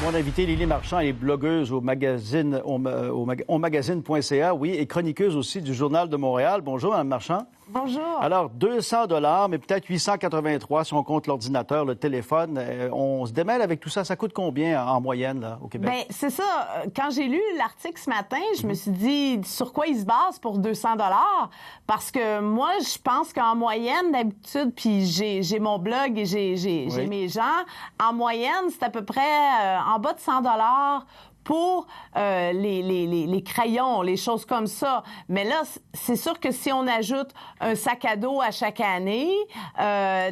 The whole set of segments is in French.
Mon invité, Lily Marchand, est blogueuse au magazine, onmagazine.ca, oui, et chroniqueuse aussi du Journal de Montréal. Bonjour, Mme Marchand. Bonjour. Alors, 200 $, mais peut-être 883 si on compte l'ordinateur, le téléphone. On se démêle avec tout ça. Ça coûte combien en moyenne là, au Québec? Bien, c'est ça. Quand j'ai lu l'article ce matin, je me suis dit sur quoi il se base pour 200 $. Parce que moi, je pense qu'en moyenne, d'habitude, puis j'ai mon blog et j'ai mes gens, en moyenne, c'est à peu près en bas de 100 $ pour les crayons, les choses comme ça. Mais là, c'est sûr que si on ajoute un sac à dos à chaque année,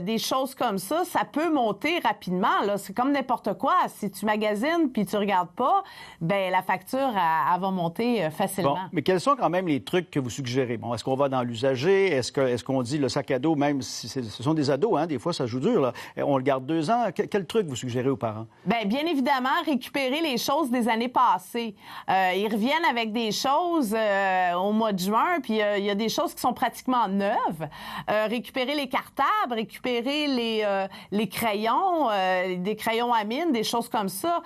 des choses comme ça peut monter rapidement. Là, c'est comme n'importe quoi. Si tu magasines puis tu regardes pas, ben la facture, elle va monter facilement. Bon, mais quels sont quand même les trucs que vous suggérez? Bon, est-ce qu'on va dans l'usager? Est-ce qu'on dit le sac à dos, même si ce sont des ados, hein, des fois ça joue dur, là. On le garde 2 ans. Quel truc vous suggérez aux parents? Bien évidemment, récupérer les choses des années passées. Ils reviennent avec des choses au mois de juin, puis il y a des choses qui sont pratiquement neuves. Récupérer les cartables, récupérer les crayons, des crayons à mine, des choses comme ça.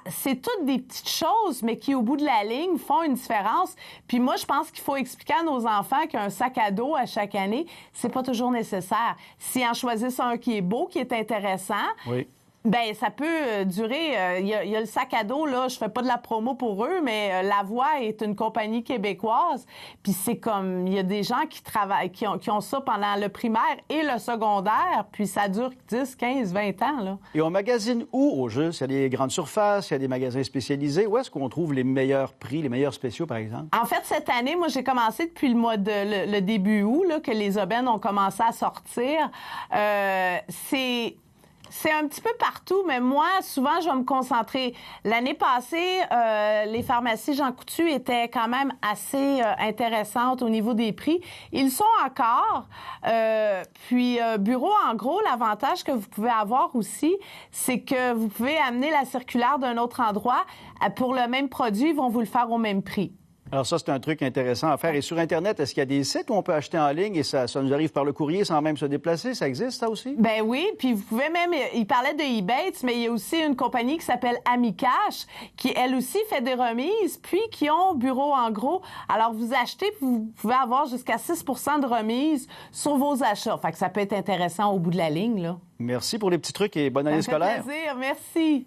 C'est toutes des petites choses, mais qui, au bout de la ligne, font une différence. Puis moi, je pense qu'il faut expliquer à nos enfants qu'un sac à dos à chaque année, c'est pas toujours nécessaire. S'ils en choisissent un qui est beau, qui est intéressant... Oui. Ben ça peut durer. Il y a le sac à dos, là, je fais pas de la promo pour eux, mais La Voix est une compagnie québécoise. Puis c'est comme, il y a des gens qui travaillent, qui ont ça pendant le primaire et le secondaire, puis ça dure 10, 15, 20 ans, là. Et on magasine où, au juste? Il y a des grandes surfaces, il y a des magasins spécialisés. Où est-ce qu'on trouve les meilleurs prix, les meilleurs spéciaux, par exemple? En fait, cette année, moi, j'ai commencé depuis le début août, là, que les aubaines ont commencé à sortir. C'est un petit peu partout, mais moi, souvent, je vais me concentrer. L'année passée, les pharmacies Jean Coutu étaient quand même assez intéressantes au niveau des prix. Ils sont encore. Puis, Bureau, en gros, l'avantage que vous pouvez avoir aussi, c'est que vous pouvez amener la circulaire d'un autre endroit. Pour le même produit, ils vont vous le faire au même prix. Alors ça, c'est un truc intéressant à faire. Et sur Internet, est-ce qu'il y a des sites où on peut acheter en ligne et ça nous arrive par le courrier sans même se déplacer? Ça existe, ça aussi? Ben oui, puis vous pouvez même... Il parlait de Ebates, mais il y a aussi une compagnie qui s'appelle Amicash, qui, elle aussi, fait des remises, puis qui ont Bureau en gros. Alors, vous achetez, puis vous pouvez avoir jusqu'à 6 % de remise sur vos achats. Fait que ça peut être intéressant au bout de la ligne, là. Merci pour les petits trucs et bonne année Ça me fait scolaire. plaisir, merci.